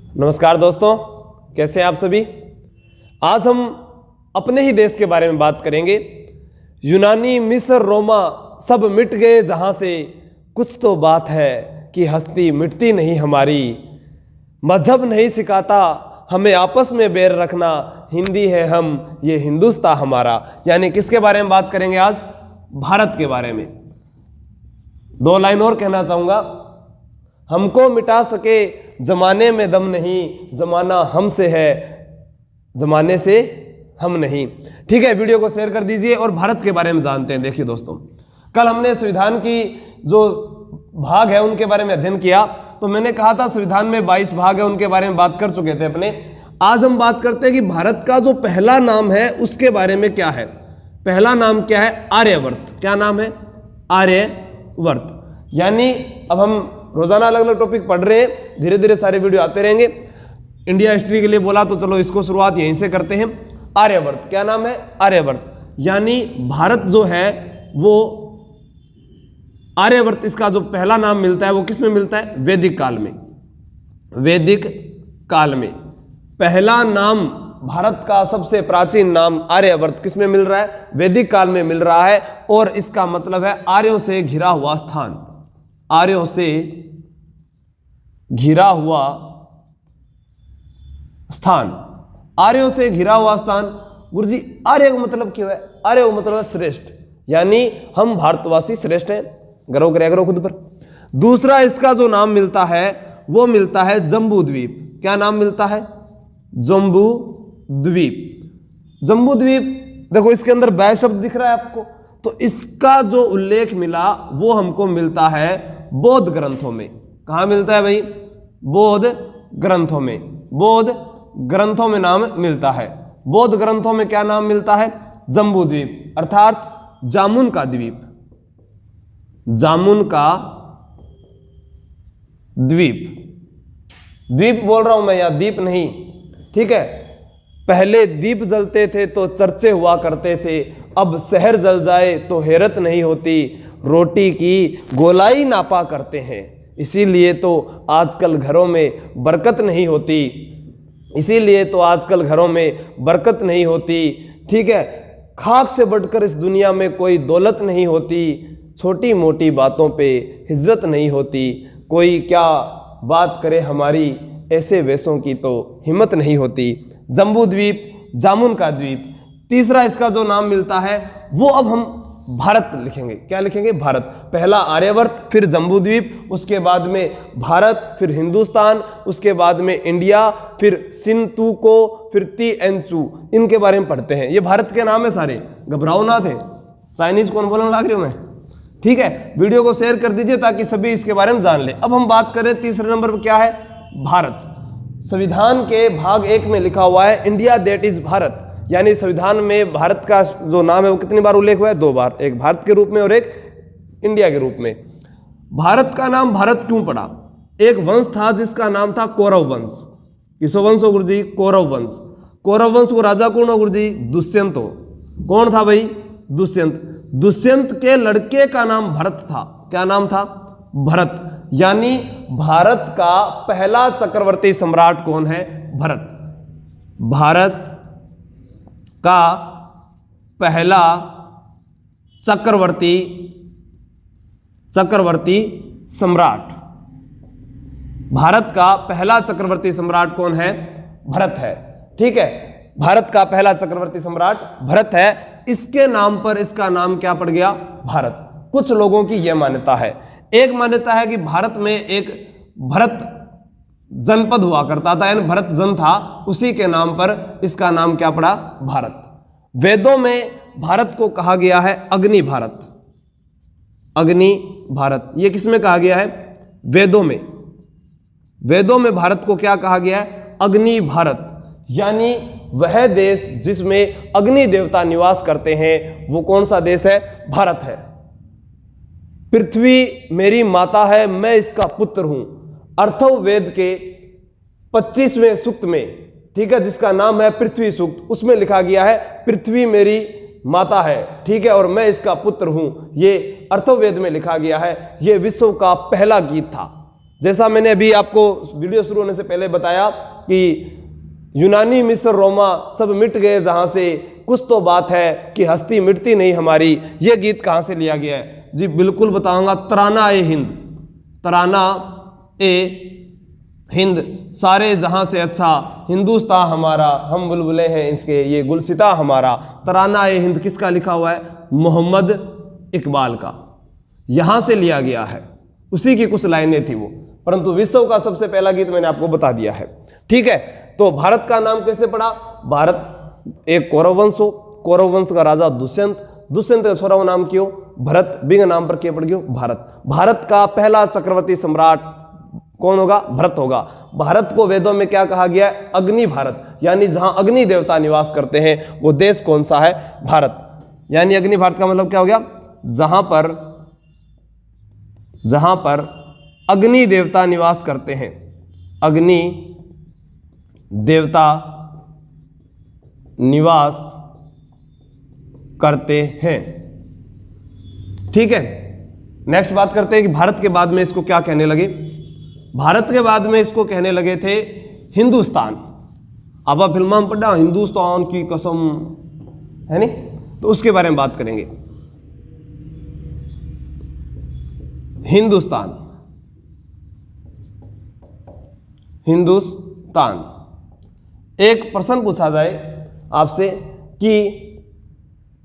नमस्कार दोस्तों, कैसे हैं आप सभी। आज हम अपने ही देश के बारे में बात करेंगे। यूनानी, मिस्र, रोमा सब मिट गए जहाँ से, कुछ तो बात है कि हस्ती मिटती नहीं हमारी। मजहब नहीं सिखाता हमें आपस में बैर रखना, हिंदी है हम, ये हिंदुस्तान हमारा। यानी किसके बारे में बात करेंगे आज? भारत के बारे में। दो लाइन और कहना चाहूँगा। हमको मिटा सके जमाने में दम नहीं, जमाना हमसे है, जमाने से हम नहीं। ठीक है, वीडियो को शेयर कर दीजिए और भारत के बारे में जानते हैं। देखिए दोस्तों, कल हमने संविधान की जो भाग है उनके बारे में अध्ययन किया। तो मैंने कहा था संविधान में 22 भाग है, उनके बारे में बात कर चुके थे अपने। आज हम बात करते हैं कि भारत का जो पहला नाम है उसके बारे में क्या है। पहला नाम क्या है? आर्यवर्त। क्या नाम है? आर्यवर्त। यानी अब हम रोजाना अलग अलग टॉपिक पढ़ रहे हैं, धीरे धीरे सारे वीडियो आते रहेंगे। इंडिया हिस्ट्री के लिए बोला तो चलो इसको शुरुआत यहीं से करते हैं। आर्यवर्त, क्या नाम है? आर्यवर्त। यानी भारत जो है वो आर्यवर्त, इसका जो पहला नाम मिलता है वो किस में मिलता है? वैदिक काल में। वैदिक काल में पहला नाम भारत का सबसे प्राचीन नाम आर्यवर्त किस में मिल रहा है? वैदिक काल में मिल रहा है। और इसका मतलब है आर्यों से घिरा हुआ स्थान। आर्यों से घिरा हुआ स्थान। आर्यों से घिरा हुआ स्थान। गुरुजी, आर्य का मतलब क्यों है? आर्य का मतलब है श्रेष्ठ, यानी हम भारतवासी श्रेष्ठ हैं। गर्व करें करो खुद पर। दूसरा इसका जो नाम मिलता है वो मिलता है जम्बू द्वीप। क्या नाम मिलता है? जम्बू द्वीप। जम्बू द्वीप देखो, इसके अंदर बै शब्द दिख रहा है आपको। तो इसका जो उल्लेख मिला वो हमको मिलता है बौद्ध ग्रंथों में। कहां मिलता है भाई? बौद्ध ग्रंथों में। बौद्ध ग्रंथों में नाम मिलता है। बौद्ध ग्रंथों में क्या नाम मिलता है? जम्बू द्वीप, अर्थात जामुन का द्वीप। जामुन का द्वीप। द्वीप बोल रहा हूं मैं, यहां दीप नहीं। ठीक है, पहले दीप जलते थे तो चर्चे हुआ करते थे, अब शहर जल जाए तो हैरत नहीं होती। रोटी की गोलाई नापा करते हैं, इसीलिए तो आजकल घरों में बरकत नहीं होती। इसीलिए तो आजकल घरों में बरकत नहीं होती। ठीक है, खाक से बढ़कर इस दुनिया में कोई दौलत नहीं होती। छोटी मोटी बातों पे हिजरत नहीं होती। कोई क्या बात करे हमारी, ऐसे वैसों की तो हिम्मत नहीं होती। जम्बू द्वीप, जामुन का द्वीप। तीसरा इसका जो नाम मिलता है वो अब हम भारत लिखेंगे। क्या लिखेंगे? भारत। पहला आर्यवर्त, फिर जम्बू द्वीप, उसके बाद में भारत, फिर हिंदुस्तान, उसके बाद में इंडिया, फिर सिंतुको, फिर तिएंचु। इनके बारे में पढ़ते हैं। ये भारत के नाम है सारे, घबराओ ना थे। चाइनीज कौन बोलने लग रही हूं मैं? ठीक है, वीडियो को शेयर कर दीजिए ताकि सभी इसके बारे में जान ले। अब हम बात करें तीसरे नंबर पर, क्या है? भारत। संविधान के भाग 1 में लिखा हुआ है इंडिया दैट इज भारत। यानी संविधान में भारत का जो नाम है वो कितनी बार उल्लेख हुआ है? 2 बार। एक भारत के रूप में और एक इंडिया के रूप में। भारत का नाम भारत क्यों पड़ा? एक वंश था जिसका नाम था कौरव वंश। किसो वंश हो गुरुजी? कौरव वंश। कौरव वंश को राजा कौन हो गुरुजी? दुष्यंत हो। कौन था भाई? दुष्यंत। दुष्यंत के लड़के का नाम भरत था। क्या नाम था? भरत। यानी भारत का पहला चक्रवर्ती सम्राट कौन है? भरत। भारत का पहला चक्रवर्ती सम्राट। भारत का पहला चक्रवर्ती सम्राट कौन है? भरत है। ठीक है, भारत का पहला चक्रवर्ती सम्राट भरत है। इसके नाम पर इसका नाम क्या पड़ गया? भारत। कुछ लोगों की यह मान्यता है। एक मान्यता है कि भारत में एक भरत जनपद हुआ करता था, यानी भरत जन था, उसी के नाम पर इसका नाम क्या पड़ा? भारत। वेदों में भारत को कहा गया है अग्नि भारत। अग्नि भारत, ये किसमें कहा गया है? वेदों में। वेदों में भारत को क्या कहा गया है? अग्नि भारत। यानी वह देश जिसमें अग्नि देवता निवास करते हैं, वो कौन सा देश है? भारत है। पृथ्वी मेरी माता है, मैं इसका पुत्र हूं। अथर्ववेद के 25वें सूक्त में, ठीक है, जिसका नाम है पृथ्वी सूक्त, उसमें लिखा गया है पृथ्वी मेरी माता है, ठीक है, और मैं इसका पुत्र हूं। ये अथर्ववेद में लिखा गया है। ये विश्व का पहला गीत था। जैसा मैंने अभी आपको वीडियो शुरू होने से पहले बताया कि यूनानी, मिस्र, रोमा सब मिट गए जहां से, कुछ तो बात है कि हस्ती मिटती नहीं हमारी। यह गीत कहां से लिया गया है? जी बिल्कुल बताऊंगा, तराना ए हिंद, तराना ए हिंद, सारे जहां से अच्छा हिंदुस्तान हमारा, हम बुलबुलें हैं इसके ये गुलसिता हमारा। तराना ए हिंद किसका लिखा हुआ है? मोहम्मद इकबाल का। यहां से लिया गया है, उसी की कुछ लाइनें थी वो, परंतु विश्व का सबसे पहला गीत मैंने आपको बता दिया है। ठीक है, तो भारत का नाम कैसे पड़ा? भारत एक कौरव वंश हो, कौरव वंश का राजा दुष्यंत, दुष्यंत का छोरा नाम क्यों? भरत, बिंग नाम पर क्या पड़ गया? भारत। भारत का पहला चक्रवर्ती सम्राट कौन होगा? भरत होगा। भारत को वेदों में क्या कहा गया है? अग्नि भारत, यानी जहां अग्नि देवता निवास करते हैं वो देश कौन सा है? भारत। यानी अग्नि भारत का मतलब क्या हो गया? जहां पर अग्नि देवता निवास करते हैं, अग्नि देवता निवास करते हैं। ठीक है, नेक्स्ट बात करते हैं कि भारत के बाद में इसको क्या कहने लगे? भारत के बाद में इसको कहने लगे थे हिंदुस्तान। अब आप फिल्म में पढ़ा हिंदुस्तान की कसम, है नहीं? तो उसके बारे में बात करेंगे। हिंदुस्तान, हिंदुस्तान। एक प्रश्न पूछा जाए आपसे कि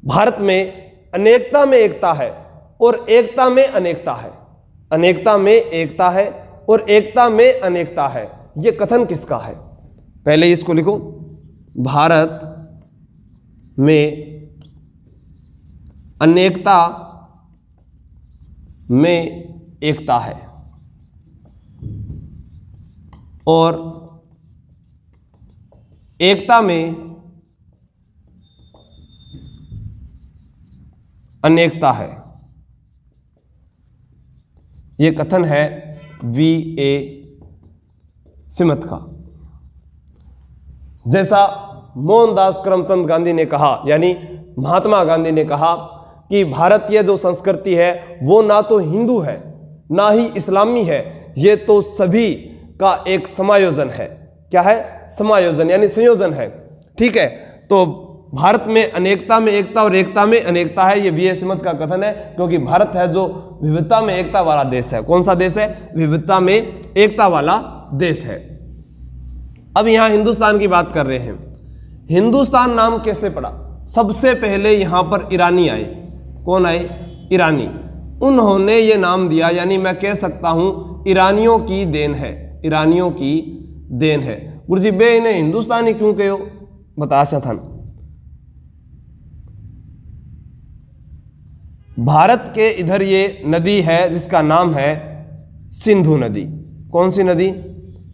भारत में अनेकता में एकता है और एकता में अनेकता है, अनेकता में एकता है और एकता में अनेकता है, यह कथन किसका है? पहले इसको लिखो, भारत में अनेकता में एकता है और एकता में अनेकता है, यह कथन है V.A. स्मिथ का। जैसा मोहनदास करमचंद गांधी ने कहा, यानी महात्मा गांधी ने कहा कि भारतीय जो संस्कृति है वो ना तो हिंदू है ना ही इस्लामी है, ये तो सभी का एक समायोजन है। क्या है? समायोजन, यानी संयोजन है। ठीक है, तो भारत में अनेकता में एकता और एकता में अनेकता है, ये V.A. स्मिथ का कथन है, क्योंकि भारत है जो विविधता में एकता वाला देश है। कौन सा देश है? विविधता में एकता वाला देश है। अब यहां हिंदुस्तान की बात कर रहे हैं। हिंदुस्तान नाम कैसे पड़ा? सबसे पहले यहां पर ईरानी आए। कौन आए? ईरानी। उन्होंने ये नाम दिया, यानी मैं कह सकता हूं ईरानियों की देन है, ईरानियों की देन है। गुरुजी बे इन्हें हिंदुस्तानी क्यों कहो? बता था। भारत के इधर ये नदी है जिसका नाम है सिंधु नदी। कौन सी नदी?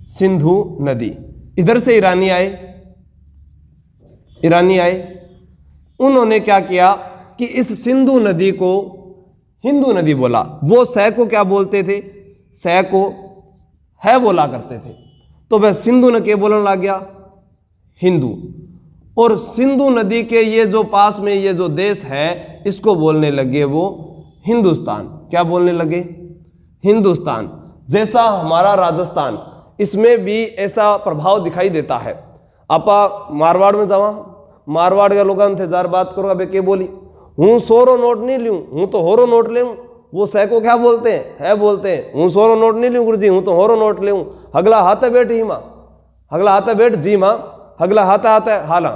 सिंधु नदी। इधर से ईरानी आए, ईरानी आए। उन्होंने क्या किया कि इस सिंधु नदी को हिंदू नदी बोला। वो सह को क्या बोलते थे? सह को है बोला करते थे, तो वह सिंधु न के बोलने लग गया हिंदू। और सिंधु नदी के ये जो पास में ये जो देश है इसको बोलने लगे वो हिंदुस्तान। क्या बोलने लगे? हिंदुस्तान। जैसा हमारा राजस्थान, इसमें भी ऐसा प्रभाव दिखाई देता है। आपा मारवाड़ में जावा, मारवाड़ के लोगों थे जार बात करो, अबे के बोली हूँ सोरो नोट नहीं लूँ, हूँ तो होरो नोट ले। वो सह को क्या बोलते हैं? है बोलते हैं हूँ सोरो नोट नहीं लूँ गुरुजी, हूँ तो होरो नोट ले। हगला हाथ बैठ ही माँ, हगला हाथ बैठ जी माँ, हगला हाथ हाथ है हाला।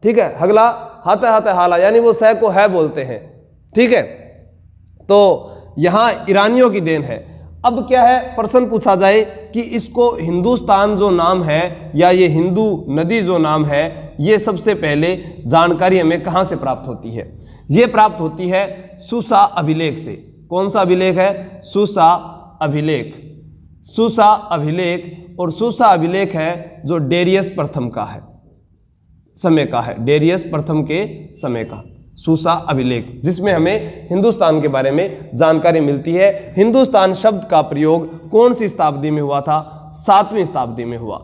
ठीक है, हगला हाथ हाथ है हाला, यानी वो सह को है बोलते हैं। ठीक है, तो यहां ईरानियों की देन है। अब क्या है, प्रश्न पूछा जाए कि इसको हिंदुस्तान जो नाम है या ये हिंदू नदी जो नाम है, ये सबसे पहले जानकारी हमें कहां से प्राप्त होती है? ये प्राप्त होती है सुसा अभिलेख से। कौन सा अभिलेख है? सुसा अभिलेख। सुसा अभिलेख, और सुसा अभिलेख है जो डेरियस प्रथम का है, समय का है, डेरियस प्रथम के समय का सुसा अभिलेख, जिसमें हमें हिंदुस्तान के बारे में जानकारी मिलती है। हिंदुस्तान शब्द का प्रयोग कौन सी शताब्दी में हुआ था? 7वीं शताब्दी में हुआ।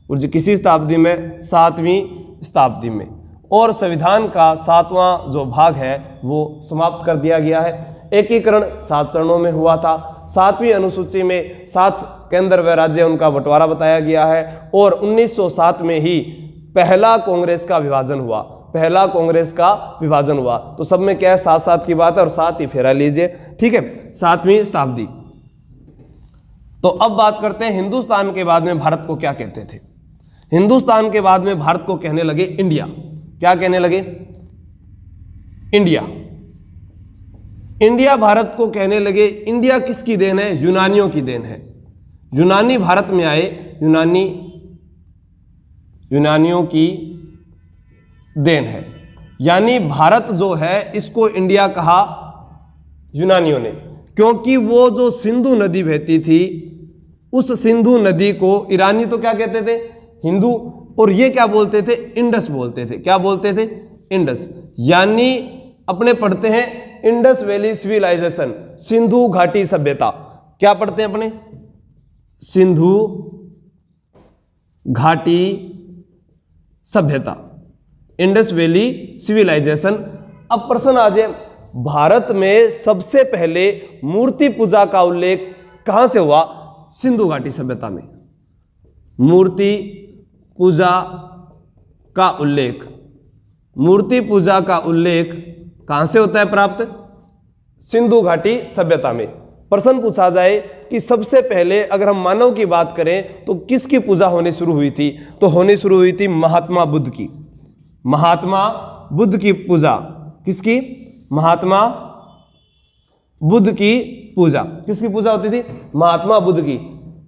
और जो किसी शताब्दी में? 7वीं शताब्दी में। और संविधान का 7वां जो भाग है वो समाप्त कर दिया गया है। एकीकरण 7 चरणों में हुआ था। 7वीं अनुसूची में 7 केंद्र व राज्य उनका बंटवारा बताया गया है। और 1907 में ही पहला कांग्रेस का विभाजन हुआ, पहला कांग्रेस का विभाजन हुआ। तो सब में क्या है, 7-7 की बात है और 7 ही फेरा लीजिए, ठीक है, 7वीं शताब्दी। तो अब बात करते हैं हिंदुस्तान के बाद में भारत को क्या कहते थे। हिंदुस्तान के बाद में भारत को कहने लगे इंडिया। क्या कहने लगे? इंडिया। इंडिया भारत को कहने लगे। इंडिया किसकी देन है? यूनानियों की देन है। यूनानी भारत में आए, यूनानियों की देन है। यानी भारत जो है इसको इंडिया कहा यूनानियों ने, क्योंकि वो जो सिंधु नदी बहती थी उस सिंधु नदी को ईरानी तो क्या कहते थे? हिंदू। और ये क्या बोलते थे? इंडस बोलते थे। क्या बोलते थे? इंडस। यानी अपने पढ़ते हैं इंडस वैली सिविलाइजेशन, सिंधु घाटी सभ्यता। क्या पढ़ते हैं अपने? सिंधु घाटी सभ्यता, इंडस वैली सिविलाइजेशन। अब प्रश्न आ जाए, भारत में सबसे पहले मूर्ति पूजा का उल्लेख कहां से हुआ? सिंधु घाटी सभ्यता में। मूर्ति पूजा का उल्लेख, मूर्ति पूजा का उल्लेख कहां से होता है प्राप्त? सिंधु घाटी सभ्यता में। प्रश्न पूछा जाए कि सबसे पहले अगर हम मानव की बात करें तो किसकी पूजा होनी शुरू हुई थी? तो होनी शुरू हुई थी महात्मा बुद्ध की। महात्मा बुद्ध की पूजा। किसकी? महात्मा बुद्ध की पूजा। किसकी पूजा होती थी? महात्मा बुद्ध की।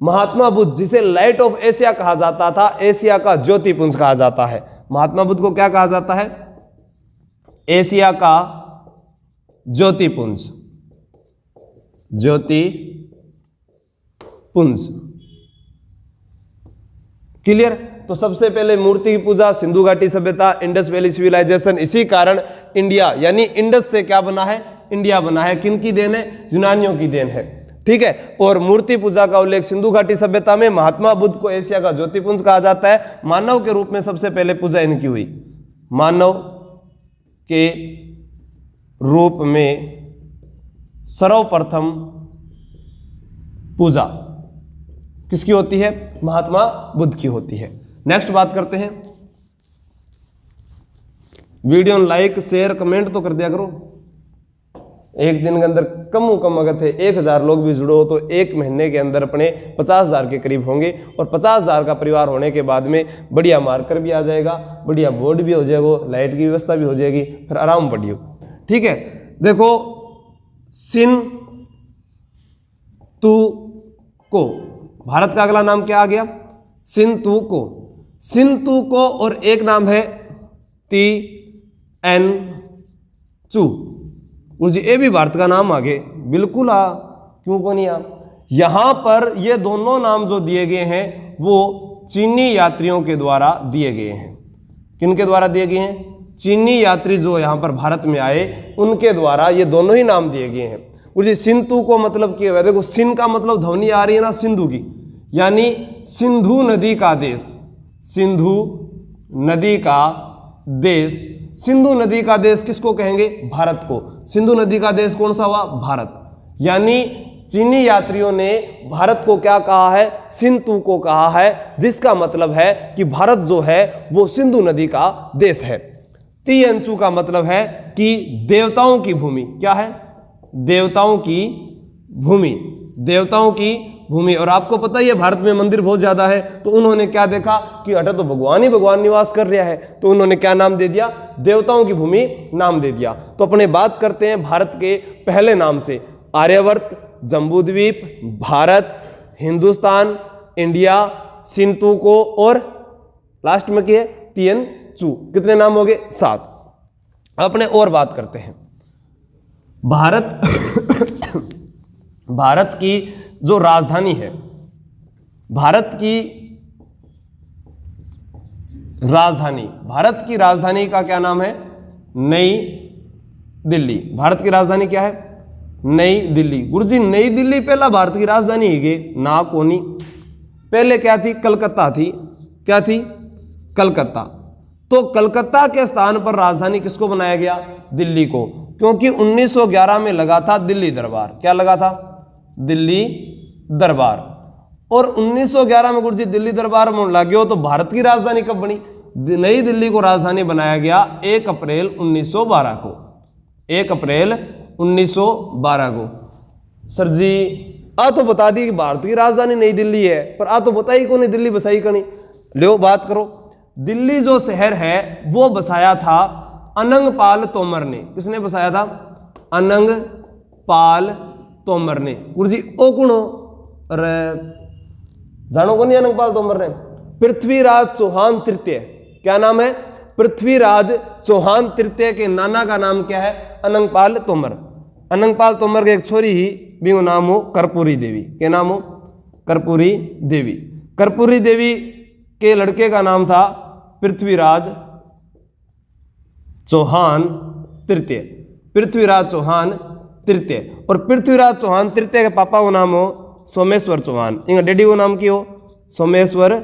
महात्मा बुद्ध जिसे लाइट ऑफ एशिया कहा जाता था, एशिया का ज्योतिपुंज कहा जाता है। महात्मा बुद्ध को क्या कहा जाता है? एशिया का ज्योतिपुंज, ज्योतिपुंज। क्लियर? तो सबसे पहले मूर्ति की पूजा, सिंधु घाटी सभ्यता, इंडस वैली सिविलाइजेशन। इसी कारण इंडिया यानी इंडस से क्या बना है? इंडिया बना है। किन की देन है? यूनानियों की देन है, ठीक है। और मूर्ति पूजा का उल्लेख सिंधु घाटी सभ्यता में। महात्मा बुद्ध को एशिया का ज्योतिपुंज कहा जाता है। मानव के रूप में सबसे पहले पूजा इनकी हुई। मानव के रूप में सर्वप्रथम पूजा किसकी होती है? महात्मा बुद्ध की होती है। नेक्स्ट बात करते हैं, वीडियो लाइक शेयर कमेंट तो कर दिया करो। एक दिन के अंदर कम अगर थे 1000 लोग भी जुड़ो तो एक महीने के अंदर अपने 50,000 के करीब होंगे। और 50,000 का परिवार होने के बाद में बढ़िया मार्कर भी आ जाएगा, बढ़िया बोर्ड भी हो जाएगा, लाइट की व्यवस्था भी हो जाएगी, फिर आराम पढ़ियो, ठीक है। देखो सिंधुको, भारत का अगला नाम क्या आ गया? सिंधुको। सिंधुको और एक नाम है तिएनचु। जी ये भी भारत का नाम आगे बिल्कुल क्यों को नहीं यहां पर ये दोनों नाम जो दिए गए हैं वो चीनी यात्रियों के द्वारा दिए गए हैं। किनके द्वारा दिए गए हैं? चीनी यात्री जो यहां पर भारत में आए उनके द्वारा ये दोनों ही नाम दिए गए हैं। जी सिंधु को मतलब क्या है? देखो सिंध का मतलब ध्वनि आ रही है ना सिंधु की, यानी सिंधु नदी का देश, सिंधु नदी का देश। सिंधु नदी का देश किसको कहेंगे? भारत को। सिंधु नदी का देश कौन सा हुआ? भारत। यानी चीनी यात्रियों ने भारत को क्या कहा है? सिंधु को कहा है, जिसका मतलब है कि भारत जो है वो सिंधु नदी का देश है। तिएनचु का मतलब है कि देवताओं की भूमि। क्या है? देवताओं की भूमि, देवताओं की भूमि। और आपको पता ही है भारत में मंदिर बहुत ज्यादा है, तो उन्होंने क्या देखा कि अटा तो भगवान ही भगवान निवास कर रहा है, तो उन्होंने क्या नाम दे दिया? देवताओं की भूमि नाम दे दिया। तो अपने बात करते हैं भारत के पहले नाम से। आर्यवर्त, जम्बूद्वीप, भारत, हिंदुस्तान, इंडिया, सिंधुको और लास्ट में क्या है? तिएनचु। कितने नाम हो गए? 7। अपने और बात करते हैं भारत भारत की जो राजधानी है, भारत की राजधानी का क्या नाम है? नई दिल्ली। भारत की राजधानी क्या है? नई दिल्ली। गुरुजी नई दिल्ली पहला भारत की राजधानी ही गई ना कोनी। पहले क्या थी? कलकत्ता थी। क्या थी? कलकत्ता। तो कलकत्ता के स्थान पर राजधानी किसको बनाया गया? दिल्ली को, क्योंकि 1911 में लगा था दिल्ली दरबार। क्या लगा था? दिल्ली दरबार। और 1911 में गुरु जी दिल्ली दरबार में लगे हो तो भारत की राजधानी कब बनी? नई दिल्ली को राजधानी बनाया गया 1 अप्रैल 1912 को। 1 अप्रैल 1912 को। सर जी तो बता दी कि भारत की राजधानी नई दिल्ली है, पर तो बताई को नहीं दिल्ली बसाई का नहीं। लो बात करो। दिल्ली जो शहर है वो बसाया था अनंगपाल तोमर ने। किसने बसाया था? अनंगपाल तोमर ने। गुरुजी ओ कौन हो? अरे जानो को नहीं अनंगपाल तोमर ने? पृथ्वीराज चौहान तृतीय। क्या नाम है? पृथ्वीराज चौहान तृतीय के नाना का नाम क्या है? अनंगपाल तोमर। अनंगपाल तोमर के एक छोरी ही भी नाम हो कर्पूरी देवी। क्या नाम हो? कर्पूरी देवी। कर्पूरी देवी के लड़के का नाम था पृथ्वीराज चौहान तृतीय। पृथ्वीराज चौहान तृतीय। और पृथ्वीराज चौहान तृतीय के पापा को नाम हो सोमेश्वर चौहान। इनका डैडी को नाम क्यों? सोमेश्वर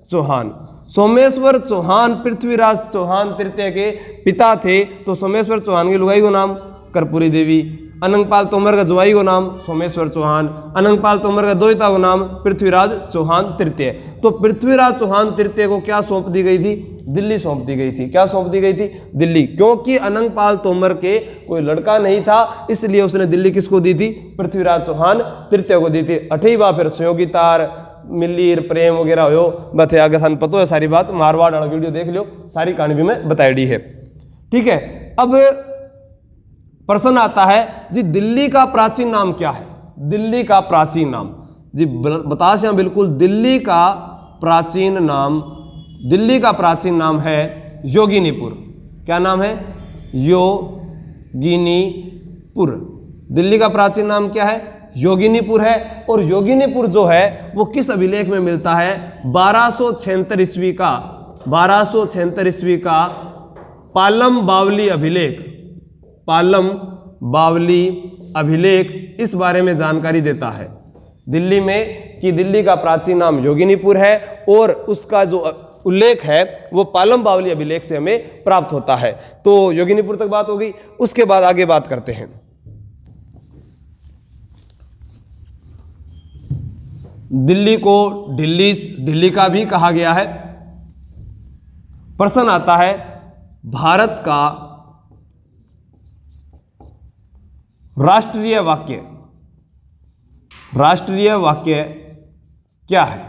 चौहान। सोमेश्वर चौहान पृथ्वीराज चौहान तृतीय के पिता थे, तो सोमेश्वर चौहान की लुगाई को नाम कर्पूरी देवी। अनंगपाल तोमर का जुआई को नाम सोमेश्वर चौहान। अनंगपाल तोमर का दोहिता को नाम पृथ्वीराज चौहान तृतीय। तो पृथ्वीराज चौहान तृतीय को क्या सौंप दी गई थी? दिल्ली सौंप दी गई थी। क्या सौंप दी गई थी? दिल्ली। क्योंकि अनंगपाल तोमर के कोई लड़का नहीं था, इसलिए उसने दिल्ली किसको दी थी? पृथ्वीराज चौहान तृतीय को दी थी। अठई बार फिर सहयोगितार मिलीर प्रेम वगैरह हो बते आगे सन पतो है सारी बात। मारवाड़ वाला वीडियो देख लो, सारी कहानी भी मैं बताई है। ठीक है। अब प्रश्न आता है जी दिल्ली का प्राचीन नाम क्या है? दिल्ली का प्राचीन नाम जी बता से बिल्कुल। दिल्ली का प्राचीन नाम है योगिनीपुर। क्या नाम है? योगिनीपुर। दिल्ली का प्राचीन नाम क्या है? योगिनीपुर है। और योगिनीपुर जो है वो किस अभिलेख में मिलता है? 1276 ईस्वी का 1276 ईस्वी का पालम बावली अभिलेख। पालम बावली अभिलेख इस बारे में जानकारी देता है दिल्ली में कि दिल्ली का प्राचीन नाम योगिनीपुर है, और उसका जो उल्लेख है वो पालम बावली अभिलेख से हमें प्राप्त होता है। तो योगिनीपुर तक बात हो गई। उसके बाद आगे बात करते हैं। दिल्ली को दिल्ली का भी कहा गया है। प्रश्न आता है भारत का राष्ट्रीय वाक्य क्या है?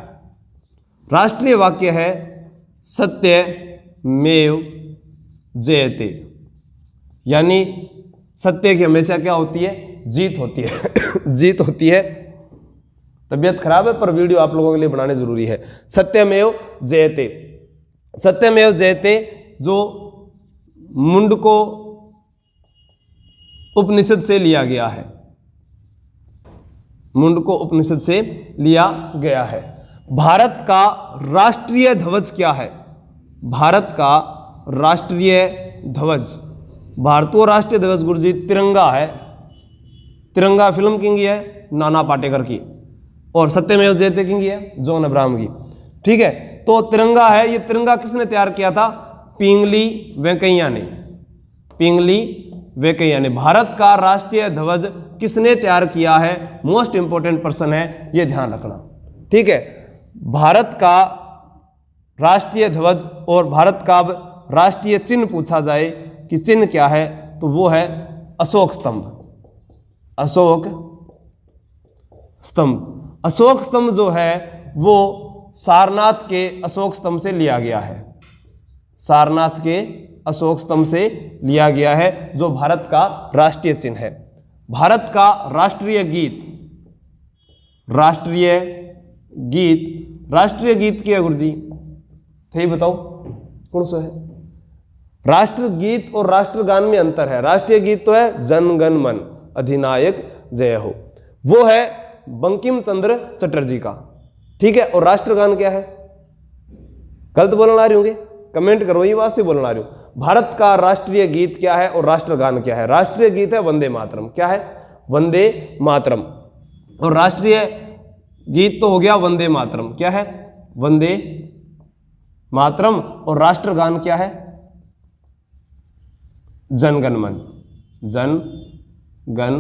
राष्ट्रीय वाक्य है सत्यमेव जयते। यानी सत्य की हमेशा क्या होती है? जीत होती है। जीत होती है। तबीयत खराब है पर वीडियो आप लोगों के लिए बनाने जरूरी है। सत्यमेव जयते। सत्यमेव जयते जो मुंडको उपनिषद से लिया गया है। मुंडको उपनिषद से लिया गया है। भारत का राष्ट्रीय ध्वज क्या है? भारत का राष्ट्रीय ध्वज, भारतीय राष्ट्रीय ध्वज गुरुजी तिरंगा है। तिरंगा फिल्म किंग है नाना पाटेकर की, और सत्यमेव जयते किंग है जॉन अब्राहम की। ठीक है। तो तिरंगा है। ये तिरंगा किसने तैयार किया था? पिंगली वेंकैया ने। पिंगली वेंकैया ने। भारत का राष्ट्रीय ध्वज किसने तैयार किया है? मोस्ट इंपोर्टेंट पर्सन है, ये ध्यान रखना। ठीक है। भारत का राष्ट्रीय ध्वज और भारत का राष्ट्रीय चिन्ह पूछा जाए कि चिन्ह क्या है, तो वो है अशोक स्तंभ। अशोक स्तंभ। अशोक स्तंभ जो है वो सारनाथ के अशोक स्तंभ से लिया गया है। सारनाथ के अशोक स्तंभ से लिया गया है, जो भारत का राष्ट्रीय चिन्ह है। भारत का राष्ट्रीय गीत, राष्ट्रीय गीत क्या है गुरुजी? थे बताओ कौन सा है? राष्ट्रगीत और राष्ट्रगान में अंतर है। राष्ट्रीय गीत तो है जन गण मन अधिनायक जय हो, वो है बंकिम चंद्र चटर्जी का। ठीक है। और राष्ट्रगान क्या है? गलत बोलना आ रही होंगे, कमेंट करो, ये वास्ते बोलना आ रही हूं। भारत का राष्ट्रीय गीत क्या है और राष्ट्रगान क्या है? राष्ट्रीय गीत है वंदे मातरम। क्या है? वंदे मातरम। और राष्ट्रीय गीत तो हो गया वंदे मातरम। क्या है? वंदे मातरम। और राष्ट्रगान क्या है? जन गण मन। जन गण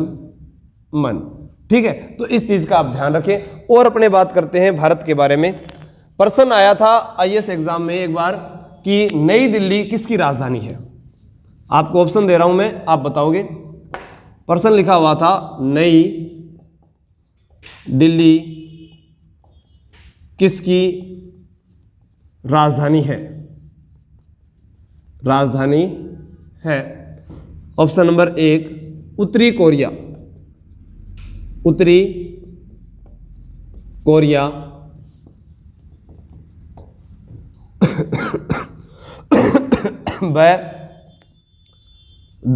मन। ठीक है, तो इस चीज का आप ध्यान रखें। और अपने बात करते हैं भारत के बारे में। प्रश्न आया था आईएएस एग्जाम में एक बार कि नई दिल्ली किसकी राजधानी है। आपको ऑप्शन दे रहा हूं मैं, आप बताओगे। प्रश्न लिखा हुआ था नई दिल्ली किसकी राजधानी है। राजधानी है ऑप्शन नंबर 1 उत्तरी कोरिया। उत्तरी कोरिया, व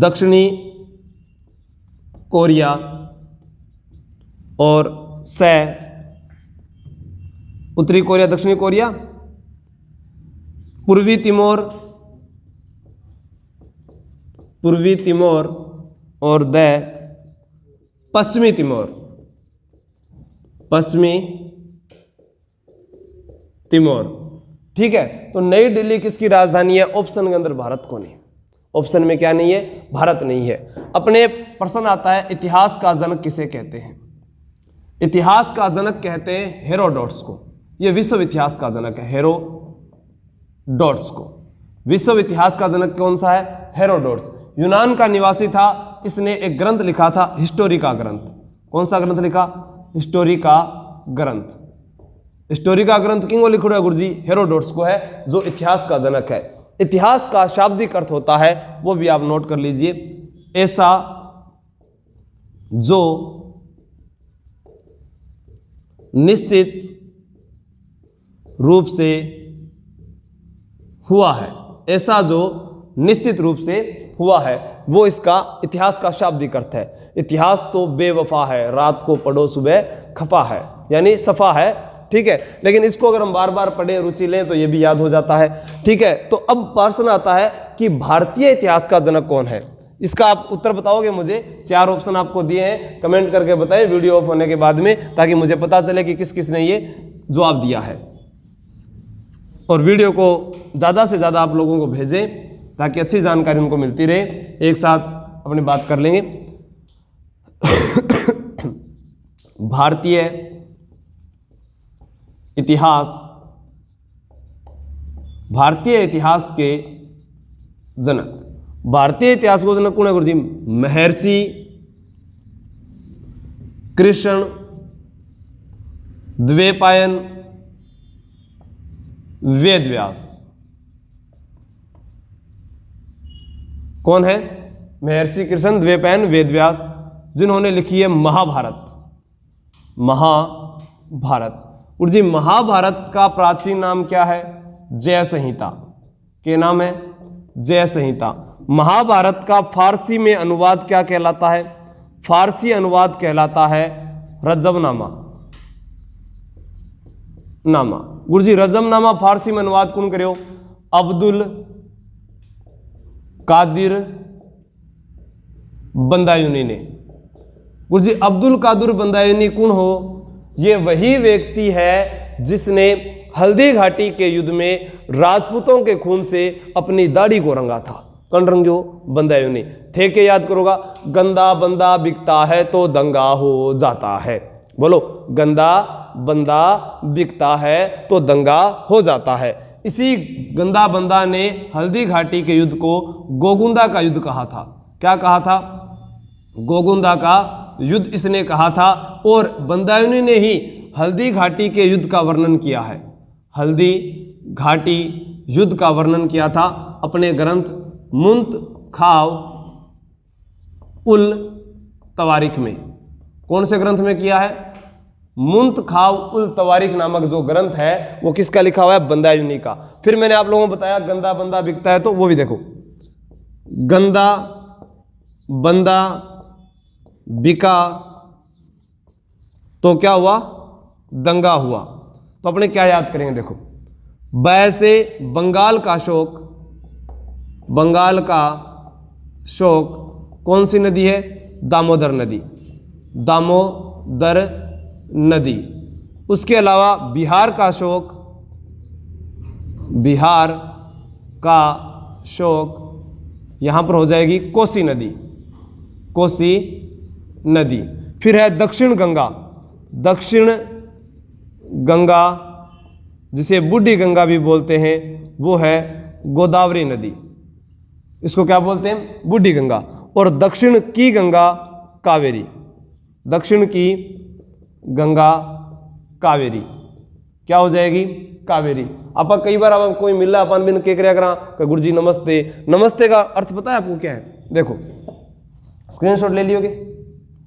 दक्षिणी कोरिया, और उत्तरी कोरिया, दक्षिणी कोरिया, पूर्वी तिमोर और पश्चिमी तिमोर। ठीक है, तो नई दिल्ली किसकी राजधानी है। ऑप्शन के अंदर भारत को नहीं, ऑप्शन में क्या नहीं है, भारत नहीं है। अपने प्रश्न आता है इतिहास का जनक किसे कहते हैं। इतिहास का जनक कहते हैं हेरोडोट्स को। यह विश्व इतिहास का जनक है, हेरोडोट्स को। विश्व इतिहास का जनक कौन सा है, हेरोडोट्स। यूनान का निवासी था, इसने एक ग्रंथ लिखा था हिस्टोरिका ग्रंथ। कौन सा ग्रंथ लिखा, हिस्टोरिका ग्रंथ। हिस्टोरिका ग्रंथ किंगो लिखो है गुरुजी, हेरोडोट्स को है, जो इतिहास का जनक है। इतिहास का शाब्दिक अर्थ होता है, वो भी आप नोट कर लीजिए, ऐसा जो निश्चित रूप से हुआ है। ऐसा जो निश्चित रूप से हुआ है, वो इसका इतिहास का शाब्दिक अर्थ है। इतिहास तो बेवफा है, रात को पढ़ो सुबह खफा है, यानी सफा है। ठीक है, लेकिन इसको अगर हम बार बार पढ़ें, रुचि लें, तो ये भी याद हो जाता है। ठीक है, तो अब प्रश्न आता है कि भारतीय इतिहास का जनक कौन है। इसका आप उत्तर बताओगे मुझे। 4 ऑप्शन आपको दिए हैं, कमेंट करके बताएं वीडियो ऑफ होने के बाद में, ताकि मुझे पता चले कि किस किस ने ये जवाब दिया है। और वीडियो को ज़्यादा से ज़्यादा आप लोगों को भेजें, ताकि अच्छी जानकारी उनको मिलती रहे। एक साथ अपनी बात कर लेंगे। भारतीय इतिहास के जनक। भारतीय इतिहास को जनक कौन है गुरुजी, महर्षि कृष्ण द्वैपायन वेदव्यास। कौन है, महर्षि कृष्ण द्वैपायन वेदव्यास, जिन्होंने लिखी है महाभारत। गुरुजी महाभारत का प्राचीन नाम क्या है, जय संहिता। क्या नाम है, जय संहिता। महाभारत का फारसी में अनुवाद क्या कहलाता है, फारसी अनुवाद कहलाता है रजबनामा। गुरुजी रजबनामा फारसी में अनुवाद कौन करे हो, अब्दुल कादिर बंदायूनी ने। गुरुजी अब्दुल कादिर बंदायूनी कौन हो, ये वही व्यक्ति है जिसने हल्दी घाटी के युद्ध में राजपूतों के खून से अपनी दाढ़ी को रंगा था। कौन रंगो, बंदायूनी थे। के याद करोगा, गंदा बंदा बिकता है तो दंगा हो जाता है। बोलो, गंदा बंदा बिकता है तो दंगा हो जाता है। इसी गंदा बंदा ने हल्दी घाटी के युद्ध को गोगुंदा का युद्ध कहा था। क्या कहा था, गोगुंदा का युद्ध इसने कहा था। और बंदायूनी ने ही हल्दी घाटी के युद्ध का वर्णन किया है। हल्दी घाटी युद्ध का वर्णन किया था अपने ग्रंथ मुंतखाव उल तवारीख में। कौन से ग्रंथ में किया है, मुंतखाव उल तवारीख नामक जो ग्रंथ है वो किसका लिखा हुआ है, बंदायूनी का। फिर मैंने आप लोगों को बताया गंदा बंदा बिकता है, तो वो भी देखो, गंदा बंदा बिका तो क्या हुआ, दंगा हुआ। तो अपने क्या याद करेंगे, देखो, वैसे बंगाल का शोक कौन सी नदी है, दामोदर नदी। उसके अलावा बिहार का शोक यहां पर हो जाएगी कोसी नदी। फिर है दक्षिण गंगा। दक्षिण गंगा जिसे बूढ़ी गंगा भी बोलते हैं, वो है गोदावरी नदी। इसको क्या बोलते हैं? बूढ़ी गंगा। और दक्षिण की गंगा कावेरी। दक्षिण की गंगा कावेरी क्या हो जाएगी? कावेरी। आप कई बार आप कोई मिला अपन बिन के करा करा गुरु जी नमस्ते। नमस्ते का अर्थ पता है आपको क्या है? देखो स्क्रीनशॉट ले लियोगे,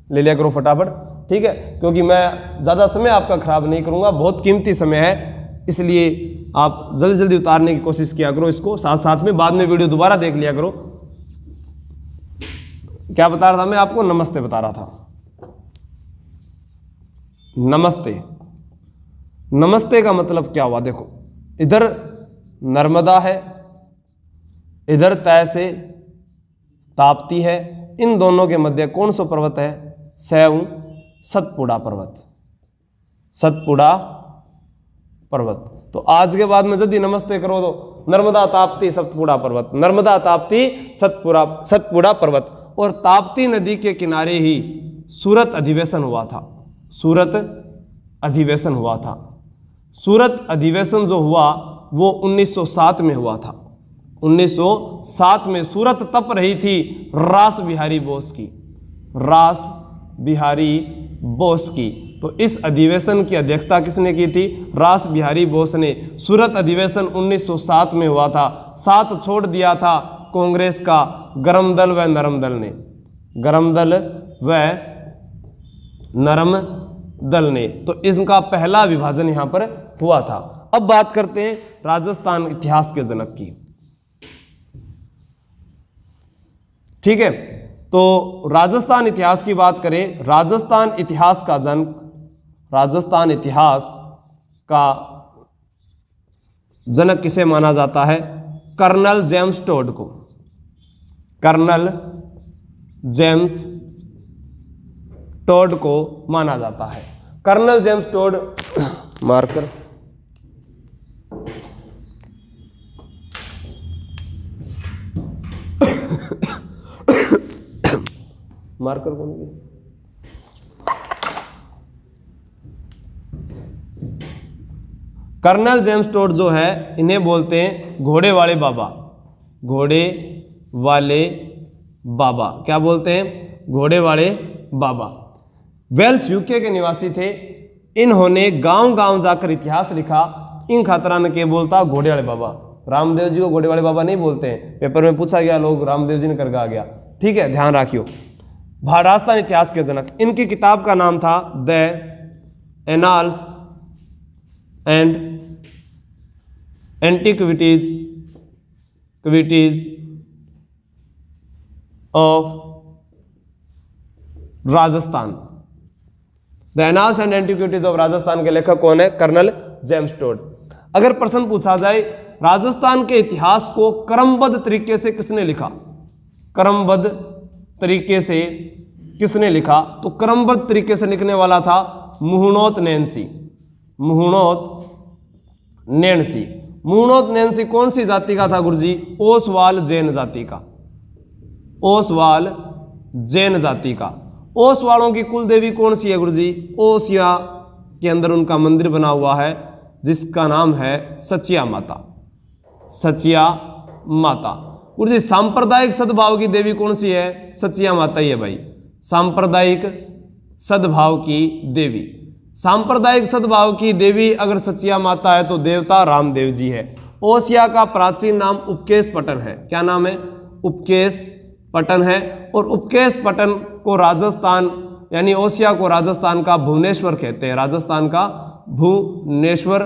ले लिया करो फटाफट, ठीक है, क्योंकि मैं ज़्यादा समय आपका खराब नहीं करूंगा, बहुत कीमती समय है, इसलिए आप जल्दी जल्दी उतारने की कोशिश किया करो इसको, साथ साथ में बाद में वीडियो दोबारा देख लिया करो। क्या बता रहा था मैं आपको? नमस्ते बता रहा था। नमस्ते, नमस्ते का मतलब क्या हुआ? देखो इधर नर्मदा है, इधर तय से ताप्ती है, इन दोनों के मध्य कौन सा पर्वत है? सैऊ सतपुड़ा पर्वत। सतपुड़ा पर्वत। तो आज के बाद में यदि नमस्ते करो तो नर्मदा ताप्ती सतपुड़ा पर्वत, नर्मदा ताप्ती सतपुड़ा पर्वत। और ताप्ती नदी के किनारे ही सूरत अधिवेशन हुआ था। सूरत अधिवेशन हुआ था। सूरत अधिवेशन जो हुआ वो 1907 में हुआ था। 1907 में सूरत तप रही थी रास बिहारी बोस की। रास बिहारी बोस की। तो इस अधिवेशन की अध्यक्षता किसने की थी? रास बिहारी बोस ने। सूरत अधिवेशन 1907 में हुआ था। साथ छोड़ दिया था कांग्रेस का गरम दल व नरम दल ने। गरम दल व नरम दल ने। तो इनका पहला विभाजन यहां पर हुआ था। अब बात करते हैं राजस्थान इतिहास के जनक की, ठीक है। तो राजस्थान इतिहास की बात करें, राजस्थान इतिहास का जनक, राजस्थान इतिहास का जनक किसे माना जाता है? कर्नल जेम्स टोड को। कर्नल जेम्स टोड को माना जाता है। Colonel James Tod, marker, marker कौन है? कर्नल जेम्स टोड जो है, इन्हें बोलते हैं घोड़े वाले बाबा। घोड़े वाले बाबा क्या बोलते हैं? घोड़े वाले बाबा। वेल्स यूके के निवासी थे। इन्होंने गांव गांव जाकर इतिहास लिखा। इन खतरा ने के बोलता घोड़े वाले बाबा। रामदेव जी को घोड़े वाले बाबा नहीं बोलते हैं, पेपर में पूछा गया, लोग रामदेव जी ने करके आ गया, ठीक है, ध्यान रखियो। राजस्थान इतिहास के जनक, इनकी किताब का नाम था the annals and antiquities of Rajasthan. The annals and antiquities of Rajasthan के लेखक कौन है? Colonel James Tod. अगर प्रश्न पूछा जाए राजस्थान के इतिहास को क्रमबद्ध तरीके से किसने लिखा? क्रमबद्ध तरीके से किसने लिखा? तो क्रमबद्ध तरीके से लिखने वाला था मुहुणोत नैन्सी। मुहुणोत नैन्सी। मुहुणोत नैन्सी कौन सी जाति का था गुरुजी? ओसवाल जैन जाति का। ओसवाल जैन जाति का। ओसवालों की कुल देवी कौन सी है गुरुजी? ओसिया के अंदर उनका मंदिर बना हुआ है जिसका नाम है सचिया माता। सचिया माता। गुरुजी सांप्रदायिक सद्भाव की देवी कौन सी है? सचिया माता ही है भाई। सांप्रदायिक सद्भाव की देवी। सांप्रदायिक सद्भाव की देवी अगर सचिया माता है तो देवता रामदेव जी है। ओसिया का प्राचीन नाम उपकेश पटन है। क्या नाम है? उपकेश पटन है। और उपकेश पटन को राजस्थान, यानी ओसिया को राजस्थान का भुवनेश्वर कहते हैं। राजस्थान का भुवनेश्वर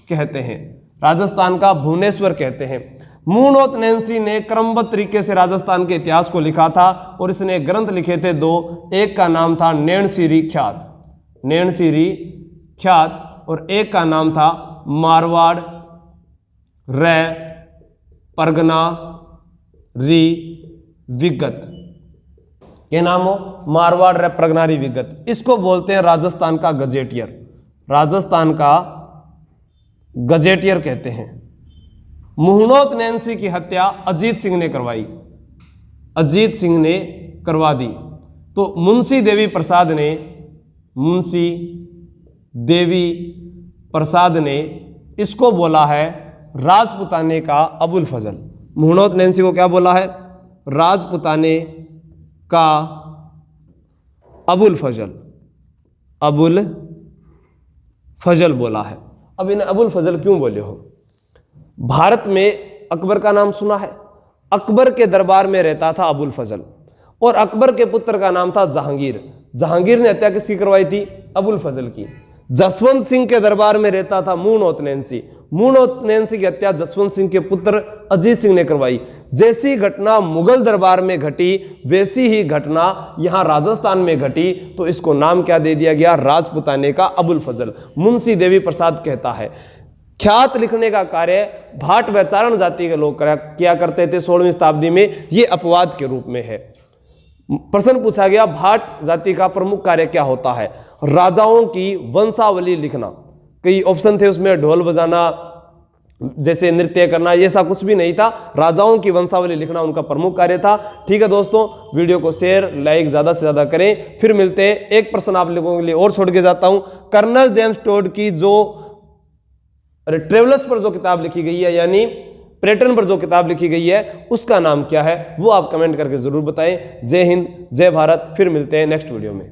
कहते हैं। राजस्थान का भुवनेश्वर कहते हैं। मुहुणोत नैन्सी ने क्रमबद्ध तरीके से राजस्थान के इतिहास को लिखा था और इसने ग्रंथ लिखे थे दो। एक का नाम था नैनसिरी ख्यात, नैनसिरी ख्यात, और एक का नाम था मारवाड़ रे परगना री विगत। क्या नाम हो? मारवाड़ रे परगना री विगत। इसको बोलते हैं राजस्थान का गजेटियर। राजस्थान का गजेटियर कहते हैं। मुहुणोत नैन्सी की हत्या अजीत सिंह ने करवाई। अजीत सिंह ने करवा दी। तो मुंशी देवी प्रसाद ने इसको बोला है राजपुताने का अबुल फजल। मुहम्मद नैन्सी को क्या बोला है? राजपुताने का अबुल फजल बोला है। अब इन्हें अबुल फजल क्यों बोले हो? भारत में अकबर का नाम सुना है? अकबर के दरबार में रहता था अबुल फजल, और अकबर के पुत्र का नाम था जहांगीर। जहांगीर ने हत्या किसकी करवाई थी? अबुल फजल की। जसवंत सिंह के दरबार में रहता था मूनोत नैन्सी। मूनोत नैन्सी की हत्या जसवंत सिंह के पुत्र अजीत सिंह ने करवाई। जैसी घटना मुगल दरबार में घटी वैसी ही घटना यहां राजस्थान में घटी, तो इसको नाम क्या दे दिया गया? राजपुताने का अबुल फजल। मुंशी देवी प्रसाद कहता है ख्यात लिखने का कार्य भाट व चारण जाति के लोग किया करते थे 16वीं शताब्दी में, ये अपवाद के रूप में है। प्रश्न पूछा गया भाट जाति का प्रमुख कार्य क्या होता है? राजाओं की वंशावली लिखना। कई ऑप्शन थे उसमें, ढोल बजाना, जैसे नृत्य करना, ये ऐसा कुछ भी नहीं था। राजाओं की वंशावली लिखना उनका प्रमुख कार्य था। ठीक है दोस्तों, वीडियो को शेयर लाइक ज्यादा से ज्यादा करें। फिर मिलते हैं। एक प्रश्न आप लोगों के लिए और छोड़ के जाता हूं। कर्नल जेम्स टोड की जो ट्रेवलर्स पर जो किताब लिखी गई है, यानी पर्यटन पर जो किताब लिखी गई है, उसका नाम क्या है? वो आप कमेंट करके जरूर बताएं। जय हिंद, जय भारत। फिर मिलते हैं नेक्स्ट वीडियो में।